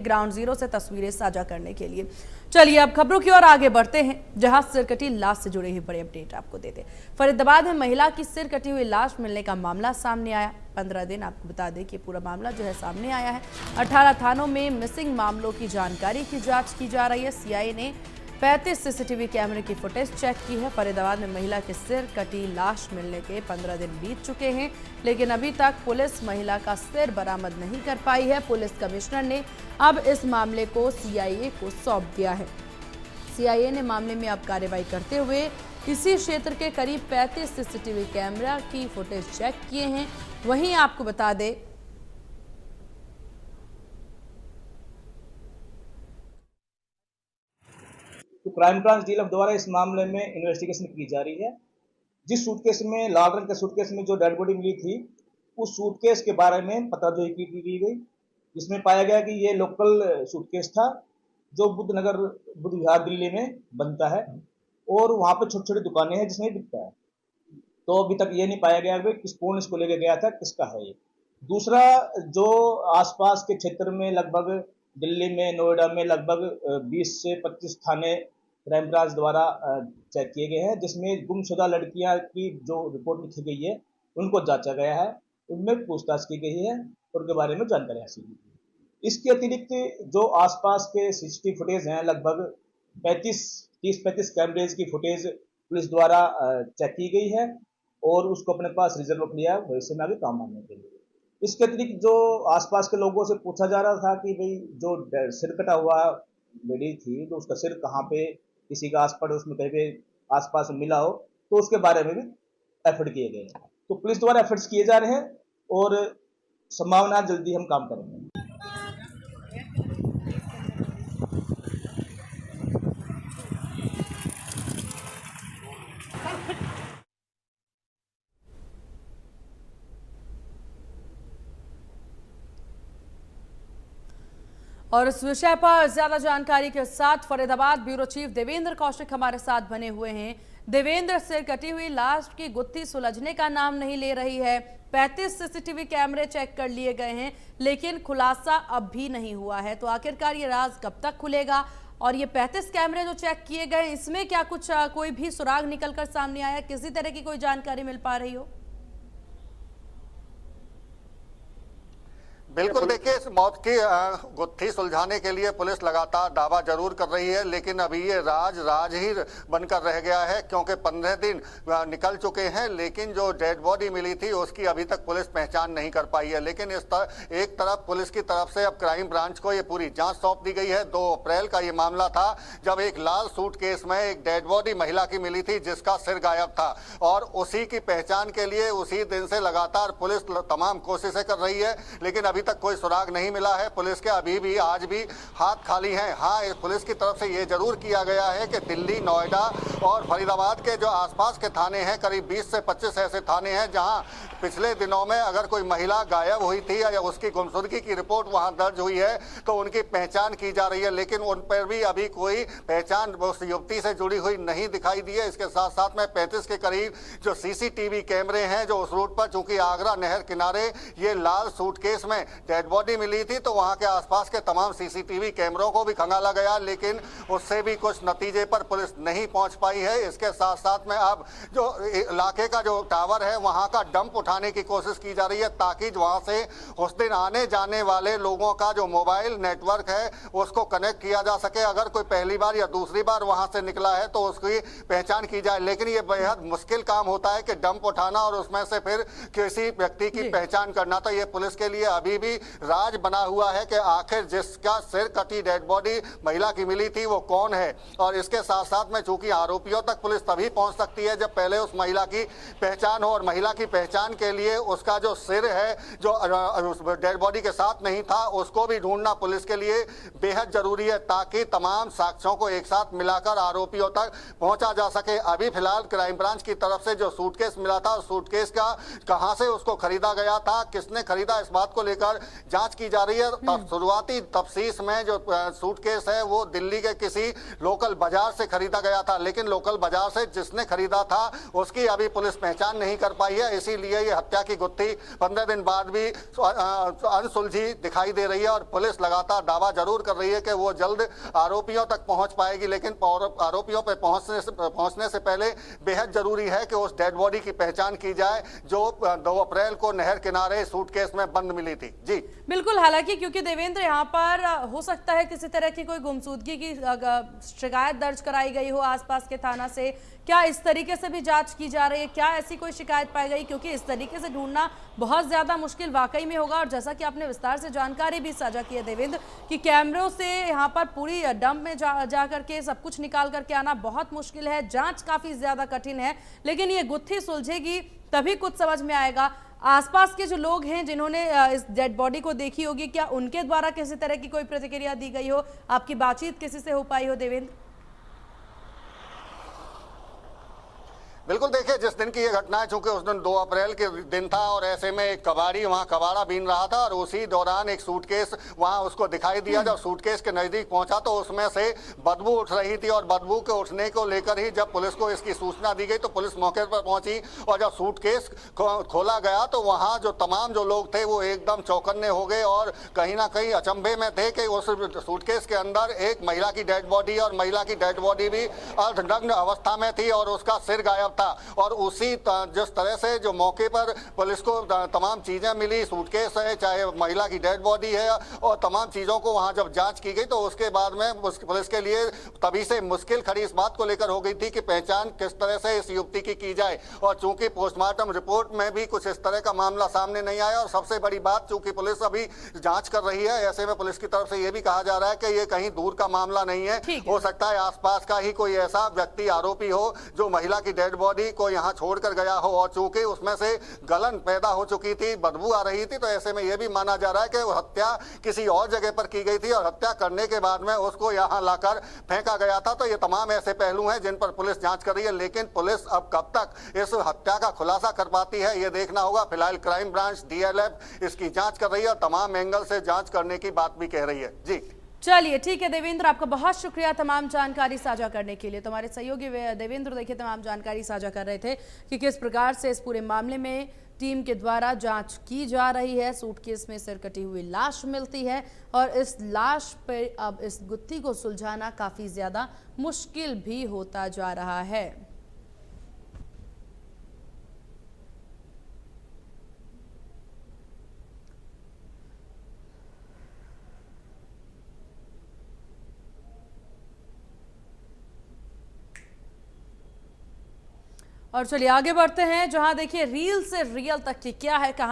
Ground zero से तस्वीरें साझा करने के लिए। चलिए अब खबरों की ओर आगे बढ़ते हैं, जहां सिर कटी लाश से जुड़ी हुई बड़ी अपडेट आपको देते हैं। फरीदाबाद में महिला की सिर कटी हुई लाश मिलने का मामला सामने आया। 15 दिन आपको बता दें कि पूरा मामला जो है सामने आया है। 18 थानों में मिसिंग मामलों की जानकारी की जांच की जा रही है। सीआईए ने 35 सीसीटीवी कैमरे की फुटेज चेक की है। फरीदाबाद में महिला के सिर कटी लाश मिलने के 15 दिन बीत चुके हैं, लेकिन अभी तक पुलिस महिला का सिर बरामद नहीं कर पाई है। पुलिस कमिश्नर ने अब इस मामले को सीआईए को सौंप दिया है। सीआईए ने मामले में अब कार्रवाई करते हुए इसी क्षेत्र के करीब 35 सीसीटीवी कैमरा की फुटेज चेक किए हैं। वहीं आपको बता दें तो क्राइम ब्रांच डीएलएफ द्वारा इस मामले में इन्वेस्टिगेशन की जा रही है। जिस सूटकेस में लाल रंग के सूटकेस में जो डेड बॉडी मिली थी, उस सूटकेस के बारे में पताजोई की गई, जिसमें पाया गया कि ये लोकल सूटकेस था जो बुद्ध विहार दिल्ली में बनता है और वहाँ पे छोटी छोटी दुकानें हैं जिसमें बिकता है। तो अभी तक ये नहीं पाया गया कि कौन इसको लेके गया था, किसका है ये। दूसरा, जो आसपास के क्षेत्र में लगभग दिल्ली में, नोएडा में लगभग 20 से 25 थाने क्राइम ब्रांच द्वारा चेक किए गए हैं, जिसमें गुमशुदा लड़कियां की जो रिपोर्ट लिखी गई है उनको जांचा गया है, उनमें पूछताछ की गई है, उनके बारे में जानकारी हासिल की गई। इसके अतिरिक्त जो आसपास के सीसीटीवी फुटेज हैं, लगभग 30-35 कैमरेज की फुटेज पुलिस द्वारा चेक की गई है और उसको अपने पास रिजर्व रख लिया है भविष्य में आगे काम आने के लिए। इसके अतिरिक्त जो आसपास के लोगों से पूछा जा रहा था कि भाई जो सिर कटा हुआ लेडी थी तो उसका सिर कहाँ पे किसी का उसमें कहीं पे आसपास मिला हो, तो उसके बारे में भी एफर्ट किए गए हैं। तो पुलिस द्वारा एफर्ट्स किए जा रहे हैं और संभावना जल्दी हम काम करेंगे। और इस विषय पर ज्यादा जानकारी के साथ फरीदाबाद ब्यूरो चीफ देवेंद्र कौशिक हमारे साथ बने हुए हैं। देवेंद्र, सिर कटी हुई लाश की गुत्थी सुलझने का नाम नहीं ले रही है। 35 सीसीटीवी कैमरे चेक कर लिए गए हैं, लेकिन खुलासा अब भी नहीं हुआ है। तो आखिरकार ये राज कब तक खुलेगा? और ये 35 कैमरे जो चेक किए गए, इसमें क्या कुछ कोई भी सुराग निकलकर सामने आया? किसी तरह की कोई जानकारी मिल पा रही हो? बिल्कुल, देखिए, इस मौत की गुत्थी सुलझाने के लिए पुलिस लगातार दावा जरूर कर रही है, लेकिन अभी ये राज ही बनकर रह गया है, क्योंकि 15 दिन निकल चुके हैं, लेकिन जो डेड बॉडी मिली थी उसकी अभी तक पुलिस पहचान नहीं कर पाई है। लेकिन एक तरफ पुलिस की तरफ से अब क्राइम ब्रांच को ये पूरी जांच सौंप दी गई है। 2 अप्रैल का ये मामला था जब एक लाल सूटकेस में एक डेड बॉडी महिला की मिली थी जिसका सिर गायब था, और उसी की पहचान के लिए उसी दिन से लगातार पुलिस तमाम कोशिशें कर रही है, लेकिन अभी तक कोई सुराग नहीं मिला है। पुलिस के अभी भी आज भी हाथ खाली हैं। हाँ, पुलिस की तरफ से ये जरूर किया गया है कि दिल्ली, नोएडा और फरीदाबाद के जो आसपास के थाने हैं, करीब 20 से 25 ऐसे थाने हैं जहां पिछले दिनों में अगर कोई महिला गायब हुई थी या उसकी गुमशुदगी की रिपोर्ट वहां दर्ज हुई है तो उनकी पहचान की जा रही है, लेकिन उन पर भी अभी कोई पहचान उस युवती से जुड़ी हुई नहीं दिखाई दी है। इसके साथ साथ में 35 के करीब जो सीसीटीवी कैमरे हैं जो उस रूट पर, चूंकि आगरा नहर किनारे ये लाल सूटकेस में डेड बॉडी मिली थी, तो वहां के आसपास के तमाम सीसीटीवी कैमरों को भी खंगाला गया, लेकिन उससे भी कुछ नतीजे पर पुलिस नहीं पहुंच पाई है। इसके साथ साथ में अब जो इलाके का जो टावर है वहां का डंप उठाने की कोशिश की जा रही है, ताकि वहां से उस दिन आने जाने वाले लोगों का जो मोबाइल नेटवर्क है उसको कनेक्ट किया जा सके। अगर कोई पहली बार या दूसरी बार वहां से निकला है तो उसकी पहचान की जाए, लेकिन ये बेहद मुश्किल काम होता है कि डंप उठाना और उसमें से फिर किसी व्यक्ति की पहचान करना। तो ये पुलिस के लिए अभी भी राज बना हुआ है कि आखिर जिसका सिर कटी डेड बॉडी महिला की मिली थी वो कौन है। और इसके साथ साथ में चूंकि आरोपियों तक पुलिस तभी पहुंच सकती है जब पहले उस महिला की पहचान हो, और महिला की पहचान के लिए उसका जो सिर है जो डेड बॉडी के साथ नहीं था उसको भी ढूंढना पुलिस के लिए बेहद जरूरी है, ताकि तमाम साक्ष्यों को एक साथ मिलाकर आरोपियों तक पहुंचा जा सके। अभी फिलहाल क्राइम ब्रांच की तरफ से जो सूटकेस मिला था, सूटकेस का कहां से उसको खरीदा गया था, किसने खरीदा, इस बात को लेकर लेकर जांच की जा रही है। शुरुआती तफ्तीश में जो सूटकेस है वो दिल्ली के किसी लोकल बाजार से खरीदा गया था, लेकिन लोकल बाजार से जिसने खरीदा था उसकी अभी पुलिस पहचान नहीं कर पाई है। इसीलिए ये हत्या की गुत्थी 15 दिन बाद भी अनसुलझी दिखाई दे रही है और पुलिस लगातार दावा जरूर कर रही है कि वो जल्द आरोपियों तक पहुंच पाएगी, लेकिन आरोपियों पर पहुंचने से पहले बेहद जरूरी है कि उस डेड बॉडी की पहचान की जाए जो 2 अप्रैल को नहर किनारे सूटकेस में बंद मिली थी। जी बिल्कुल, हालांकि क्योंकि देवेंद्र यहाँ पर हो सकता है किसी तरह की कोई गुमशुदगी की शिकायत दर्ज कराई गई हो आसपास के थाना से, क्या इस तरीके से भी जांच की जा रही है, क्या ऐसी कोई शिकायत पाई गई? क्योंकि इस तरीके से ढूंढना बहुत ज्यादा मुश्किल वाकई में होगा। और जैसा कि आपने विस्तार से जानकारी भी साझा की है देवेंद्र कि कैमरों से यहाँ पर पूरी डंप में जा करके सब कुछ निकाल करके आना बहुत मुश्किल है, जांच काफी ज्यादा कठिन है, लेकिन ये गुत्थी सुलझेगी तभी कुछ समझ में आएगा। आसपास के जो लोग हैं जिन्होंने इस डेड बॉडी को देखी होगी, क्या उनके द्वारा किसी तरह की कोई प्रतिक्रिया दी गई हो, आपकी बातचीत किसी से हो पाई हो देवेंद्र? बिल्कुल, देखिए जिस दिन की ये घटना है, चूंकि उस दिन 2 अप्रैल के दिन था और ऐसे में एक कबाड़ी वहां कबाड़ा बीन रहा था और उसी दौरान एक सूटकेस वहां उसको दिखाई दिया। जब सूटकेस के नजदीक पहुंचा तो उसमें से बदबू उठ रही थी और बदबू के उठने को लेकर ही जब पुलिस को इसकी सूचना दी गई तो पुलिस मौके पर पहुंची और जब सूटकेस खोला गया तो वहां जो तमाम जो लोग थे वो एकदम चौकन्ने हो गए और कहीं ना कहीं अचंभे में थे कि उस सूटकेस के अंदर एक महिला की डेड बॉडी और महिला की डेड बॉडी भी अर्धनग्न अवस्था में थी और उसका सिर गायब था। और उसी जिस तरह से जो मौके पर पुलिस को तमाम चीजें मिली, सूटकेस है, चाहे महिला की डेड बॉडी है और तमाम चीजों को वहां जब जांच की गई तो उसके बाद में पुलिस के लिए तभी से मुश्किल खड़ी इस बात को लेकर हो गई थी कि पहचान किस तरह से इस युवती की जाए। और चूंकि पोस्टमार्टम रिपोर्ट में भी कुछ इस तरह का मामला सामने नहीं आया और सबसे बड़ी बात चूंकि पुलिस अभी जांच कर रही है, ऐसे में पुलिस की तरफ से यह भी कहा जा रहा है कि ये कहीं दूर का मामला नहीं है, हो सकता है आसपास का ही कोई ऐसा व्यक्ति आरोपी हो जो महिला की डेड बॉडी को यहां छोड़कर गया हो। और चूंकि उसमें से गलन पैदा हो चुकी थी, बदबू आ रही थी, तो ऐसे में यह भी माना जा रहा है कि हत्या किसी और जगह पर की गई थी और हत्या करने के बाद में उसको यहां लाकर फेंका गया था। तो ये तमाम ऐसे पहलू हैं जिन पर पुलिस जांच कर रही है, लेकिन पुलिस अब कब तक इस हत्या का खुलासा कर पाती है ये देखना होगा। फिलहाल क्राइम ब्रांच DLF इसकी जांच कर रही है और तमाम एंगल से जांच करने की बात भी कह रही है। जी चलिए ठीक है देवेंद्र, आपका बहुत शुक्रिया तमाम जानकारी साझा करने के लिए। तुम्हारे सहयोगी देवेंद्र देखिए तमाम जानकारी साझा कर रहे थे कि किस प्रकार से इस पूरे मामले में टीम के द्वारा जांच की जा रही है। सूटकेस में सिर कटी हुई लाश मिलती है और इस लाश पर अब इस गुत्थी को सुलझाना काफी ज्यादा मुश्किल भी होता जा रहा है। और चलिए आगे बढ़ते हैं, जहां देखिए रील से रियल तक की क्या है कहानी।